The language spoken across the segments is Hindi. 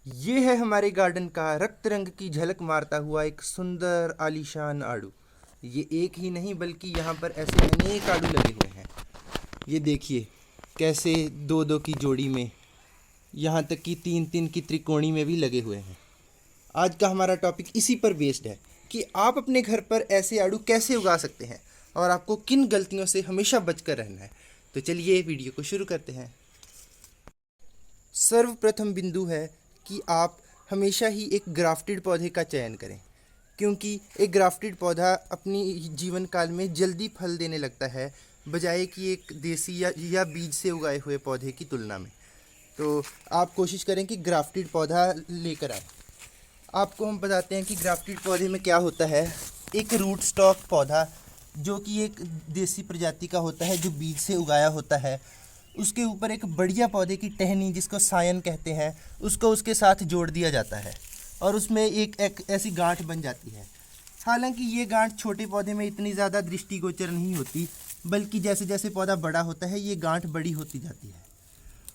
ये है हमारे गार्डन का रक्त रंग की झलक मारता हुआ एक सुंदर आलीशान आड़ू। ये एक ही नहीं बल्कि यहाँ पर ऐसे अनेक आड़ू लगे हुए हैं। ये देखिए कैसे दो दो की जोड़ी में, यहाँ तक कि तीन तीन की त्रिकोणी में भी लगे हुए हैं। आज का हमारा टॉपिक इसी पर बेस्ड है कि आप अपने घर पर ऐसे आड़ू कैसे उगा सकते हैं और आपको किन गलतियों से हमेशा बचकर रहना है। तो चलिए वीडियो को शुरू करते हैं। सर्वप्रथम बिंदु है कि आप हमेशा ही एक ग्राफ्टेड पौधे का चयन करें, क्योंकि एक ग्राफ्टेड पौधा अपनी जीवन काल में जल्दी फल देने लगता है बजाय कि एक देसी या बीज से उगाए हुए पौधे की तुलना में। तो आप कोशिश करें कि ग्राफ्टेड पौधा लेकर आए। आपको हम बताते हैं कि ग्राफ्टेड पौधे में क्या होता है। एक रूट स्टॉक पौधा जो कि एक देसी प्रजाति का होता है, जो बीज से उगाया होता है, उसके ऊपर एक बढ़िया पौधे की टहनी जिसको सायन कहते हैं, उसको उसके साथ जोड़ दिया जाता है और उसमें एक ऐसी गांठ बन जाती है। हालांकि ये गांठ छोटे पौधे में इतनी ज़्यादा दृष्टिगोचर नहीं होती, बल्कि जैसे जैसे पौधा बड़ा होता है ये गांठ बड़ी होती जाती है।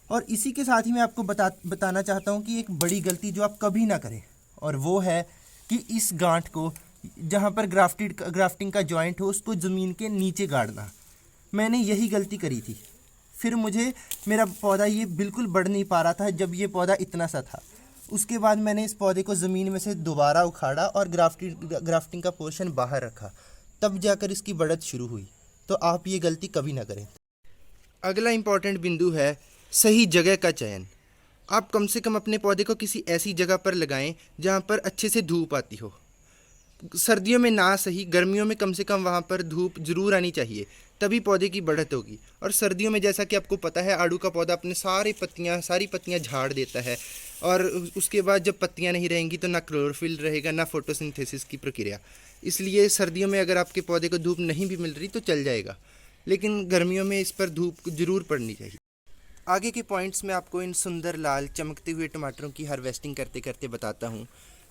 और इसी के साथ ही मैं आपको बताना चाहता हूँ कि एक बड़ी गलती जो आप कभी ना करें, और वो है कि इस गांठ को जहाँ पर ग्राफ्टिंग का जॉइंट हो उसको ज़मीन के नीचे गाड़ना। मैंने यही गलती करी थी। फिर मुझे मेरा पौधा ये बिल्कुल बढ़ नहीं पा रहा था जब ये पौधा इतना सा था। उसके बाद मैंने इस पौधे को ज़मीन में से दोबारा उखाड़ा और ग्राफ्टिंग का पोर्शन बाहर रखा, तब जाकर इसकी बढ़त शुरू हुई। तो आप ये गलती कभी ना करें। अगला इम्पॉर्टेंट बिंदु है सही जगह का चयन। आप कम से कम अपने पौधे को किसी ऐसी जगह पर लगाएं जहाँ पर अच्छे से धूप आती हो। सर्दियों में ना सही, गर्मियों में कम से कम वहाँ पर धूप जरूर आनी चाहिए, तभी पौधे की बढ़त होगी। और सर्दियों में जैसा कि आपको पता है, आड़ू का पौधा अपने सारी पत्तियाँ झाड़ देता है, और उसके बाद जब पत्तियाँ नहीं रहेंगी तो ना क्लोरोफिल रहेगा ना फोटोसिंथेसिस की प्रक्रिया। इसलिए सर्दियों में अगर आपके पौधे को धूप नहीं भी मिल रही तो चल जाएगा, लेकिन गर्मियों में इस पर धूप जरूर पड़नी चाहिए। आगे के पॉइंट्स में आपको इन सुंदर लाल चमकते हुए टमाटरों की हार्वेस्टिंग करते करते बताता हूँ।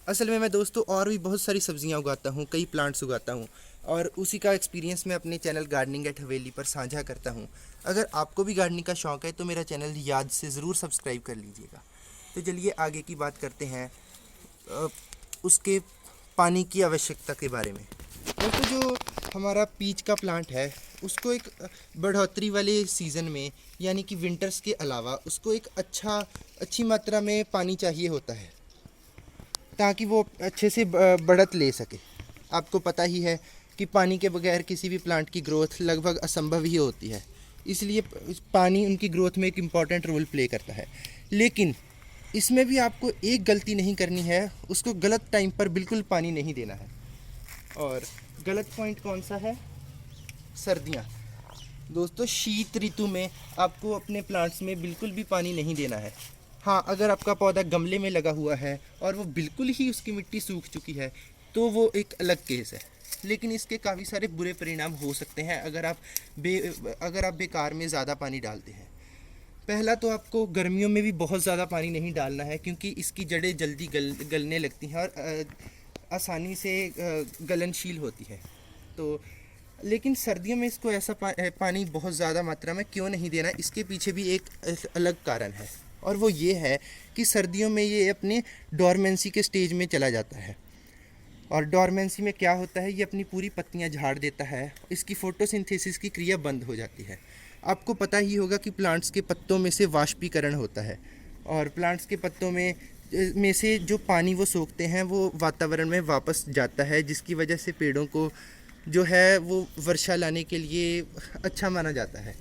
असल में मैं दोस्तों और भी बहुत सारी सब्जियां उगाता हूँ, कई प्लांट्स उगाता हूँ, और उसी का एक्सपीरियंस मैं अपने चैनल गार्डनिंग एट हवेली पर साझा करता हूँ। अगर आपको भी गार्डनिंग का शौक़ है तो मेरा चैनल याद से ज़रूर सब्सक्राइब कर लीजिएगा। तो चलिए आगे की बात करते हैं उसके पानी की आवश्यकता के बारे में। दोस्तों, जो हमारा पीच का प्लांट है उसको एक बढ़ोतरी वाले सीज़न में, यानी कि विंटर्स के अलावा, उसको एक अच्छी मात्रा में पानी चाहिए होता है ताकि वो अच्छे से बढ़त ले सके। आपको पता ही है कि पानी के बगैर किसी भी प्लांट की ग्रोथ लगभग असंभव ही होती है, इसलिए पानी उनकी ग्रोथ में एक इम्पॉर्टेंट रोल प्ले करता है। लेकिन इसमें भी आपको एक गलती नहीं करनी है, उसको गलत टाइम पर बिल्कुल पानी नहीं देना है। और गलत पॉइंट कौन सा है? सर्दियाँ। दोस्तों, शीत ऋतु में आपको अपने प्लांट्स में बिल्कुल भी पानी नहीं देना है। हाँ, अगर आपका पौधा गमले में लगा हुआ है और वो बिल्कुल ही उसकी मिट्टी सूख चुकी है तो वो एक अलग केस है, लेकिन इसके काफ़ी सारे बुरे परिणाम हो सकते हैं अगर आप बेकार में ज़्यादा पानी डालते हैं। पहला तो आपको गर्मियों में भी बहुत ज़्यादा पानी नहीं डालना है, क्योंकि इसकी जड़ें जल्दी गलने लगती हैं और आसानी से गलनशील होती है। तो लेकिन सर्दियों में इसको ऐसा पानी बहुत ज़्यादा मात्रा में क्यों नहीं देना, इसके पीछे भी एक अलग कारण है, और वो ये है कि सर्दियों में ये अपने डोरमेंसी के स्टेज में चला जाता है। और डोरमेंसी में क्या होता है, ये अपनी पूरी पत्तियां झाड़ देता है, इसकी फोटोसिंथेसिस की क्रिया बंद हो जाती है। आपको पता ही होगा कि प्लांट्स के पत्तों में से वाष्पीकरण होता है, और प्लांट्स के पत्तों में से जो पानी वो सोखते हैं वो वातावरण में वापस जाता है, जिसकी वजह से पेड़ों को जो है वो वर्षा लाने के लिए अच्छा माना जाता है।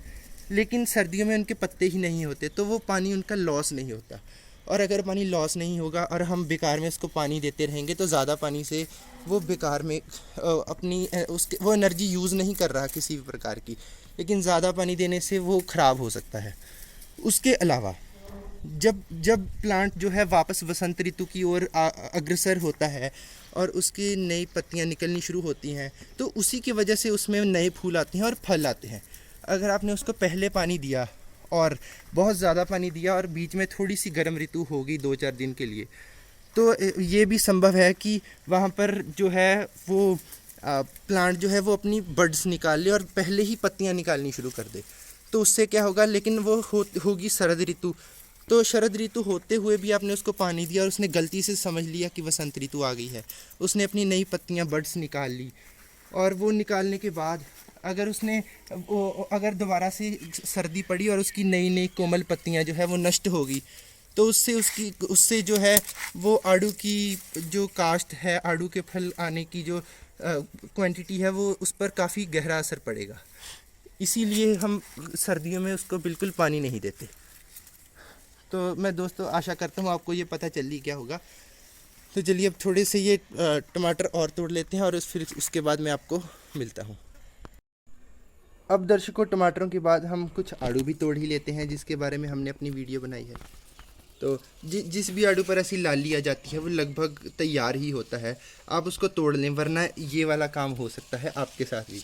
लेकिन सर्दियों में उनके पत्ते ही नहीं होते, तो वो पानी उनका लॉस नहीं होता। और अगर पानी लॉस नहीं होगा और हम बेकार में उसको पानी देते रहेंगे तो ज़्यादा पानी से वो बेकार में वो एनर्जी यूज़ नहीं कर रहा किसी भी प्रकार की, लेकिन ज़्यादा पानी देने से वो ख़राब हो सकता है। उसके अलावा जब प्लांट जो है वापस वसंत ऋतु की ओर अग्रसर होता है और उसकी नई पत्तियां निकलनी शुरू होती हैं, तो उसी की वजह से उसमें नए फूल आते हैं और फल आते हैं। अगर आपने उसको पहले पानी दिया और बहुत ज़्यादा पानी दिया और बीच में थोड़ी सी गर्म ऋतु होगी 2-4 दिन के लिए, तो ये भी संभव है कि वहाँ पर जो है वो प्लांट जो है वो अपनी बड्स निकाल ले और पहले ही पत्तियाँ निकालनी शुरू कर दे। तो उससे क्या होगा, लेकिन वो होगी शरद ऋतु, तो शरद ऋतु होते हुए भी आपने उसको पानी दिया और उसने गलती से समझ लिया कि वसंत ऋतु आ गई है, उसने अपनी नई पत्तियां बड्स निकाल ली, और वो निकालने के बाद अगर दोबारा से सर्दी पड़ी और उसकी नई नई कोमल पत्तियां जो है वो नष्ट हो गई, तो उससे जो है वो आड़ू की जो काश्त है, आड़ू के फल आने की जो क्वांटिटी है, वो उस पर काफ़ी गहरा असर पड़ेगा। इसीलिए हम सर्दियों में उसको बिल्कुल पानी नहीं देते। तो मैं दोस्तों आशा करता हूँ आपको ये पता चल ही गया होगा। तो चलिए अब थोड़े से ये टमाटर और तोड़ लेते हैं और फिर उसके बाद मैं आपको मिलता हूँ। अब दर्शकों, टमाटरों के बाद हम कुछ आड़ू भी तोड़ ही लेते हैं, जिसके बारे में हमने अपनी वीडियो बनाई है। तो जिस भी आड़ू पर ऐसी लाली आ जाती है वो लगभग तैयार ही होता है, आप उसको तोड़ लें, वरना ये वाला काम हो सकता है आपके साथ भी।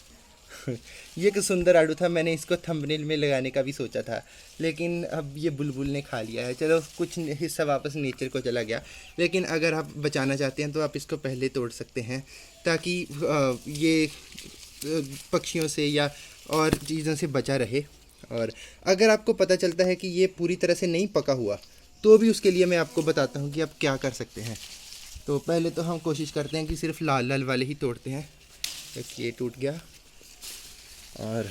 ये एक सुंदर आड़ू था, मैंने इसको थंबनेल में लगाने का भी सोचा था, लेकिन अब ये बुलबुल ने खा लिया है। चलो, कुछ हिस्सा वापस नेचर को चला गया, लेकिन अगर आप बचाना चाहते हैं तो आप इसको पहले तोड़ सकते हैं, ताकि ये पक्षियों से या और चीज़ों से बचा रहे। और अगर आपको पता चलता है कि ये पूरी तरह से नहीं पका हुआ, तो भी उसके लिए मैं आपको बताता हूँ कि आप क्या कर सकते हैं। तो पहले तो हम कोशिश करते हैं कि सिर्फ लाल लाल वाले ही तोड़ते हैं। एक ये टूट गया, और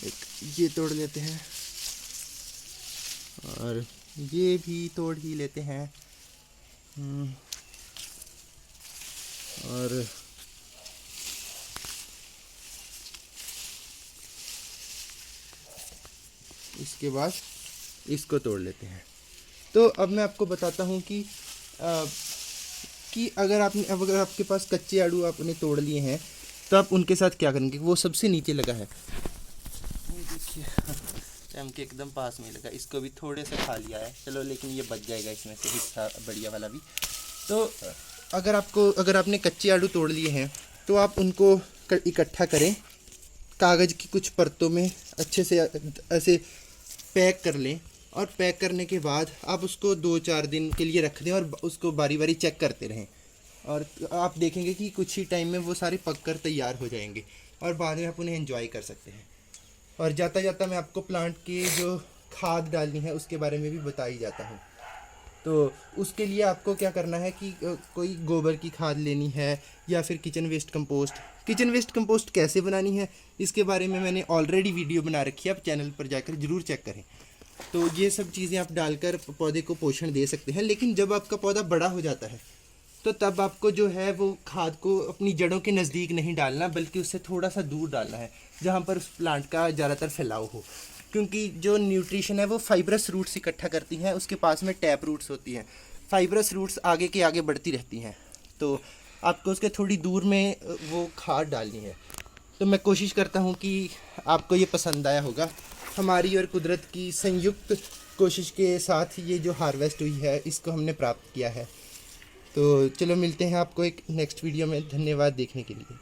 एक ये तोड़ लेते हैं, और ये भी तोड़ ही लेते हैं, और इसके बाद इसको तोड़ लेते हैं। तो अब मैं आपको बताता हूँ कि अगर आपके पास कच्चे आड़ू आपने तोड़ लिए हैं, तो आप उनके साथ क्या करेंगे। वो सबसे नीचे लगा है, ये देखिए, एम के एकदम पास में लगा, इसको भी थोड़े से खा लिया है, चलो, लेकिन ये बच जाएगा इसमें से हिस्सा, बढ़िया वाला भी। तो अगर आपने कच्चे आड़ू तोड़ लिए हैं, तो आप उनको इकट्ठा करें, कागज़ की कुछ परतों में अच्छे से ऐसे पैक कर लें, और पैक करने के बाद आप उसको 2-4 दिन के लिए रख दें, और उसको बारी बारी चेक करते रहें, और आप देखेंगे कि कुछ ही टाइम में वो सारे पक कर तैयार हो जाएंगे, और बाद में आप उन्हें एंजॉय कर सकते हैं। और जाता जाता मैं आपको प्लांट के जो खाद डालनी है उसके बारे में भी बता ही जाता हूँ। तो उसके लिए आपको क्या करना है कि कोई गोबर की खाद लेनी है, या फिर किचन वेस्ट कंपोस्ट कैसे बनानी है, इसके बारे में मैंने ऑलरेडी वीडियो बना रखी है, आप चैनल पर जाकर ज़रूर चेक करें। तो ये सब चीज़ें आप डालकर पौधे को पोषण दे सकते हैं। लेकिन जब आपका पौधा बड़ा हो जाता है, तो तब आपको जो है वो खाद को अपनी जड़ों के नज़दीक नहीं डालना, बल्कि उससे थोड़ा सा दूर डालना है, जहाँ पर उस प्लांट का ज़्यादातर फैलाव हो। क्योंकि जो न्यूट्रिशन है वो फाइब्रस रूट्स इकट्ठा करती हैं, उसके पास में टैप रूट्स होती हैं, फाइब्रस रूट्स आगे के आगे बढ़ती रहती हैं, तो आपको उसके थोड़ी दूर में वो खाद डालनी है। तो मैं कोशिश करता हूँ कि आपको ये पसंद आया होगा। हमारी और कुदरत की संयुक्त कोशिश के साथ ये जो हार्वेस्ट हुई है, इसको हमने प्राप्त किया है। तो चलो, मिलते हैं आपको एक नेक्स्ट वीडियो में। धन्यवाद देखने के लिए।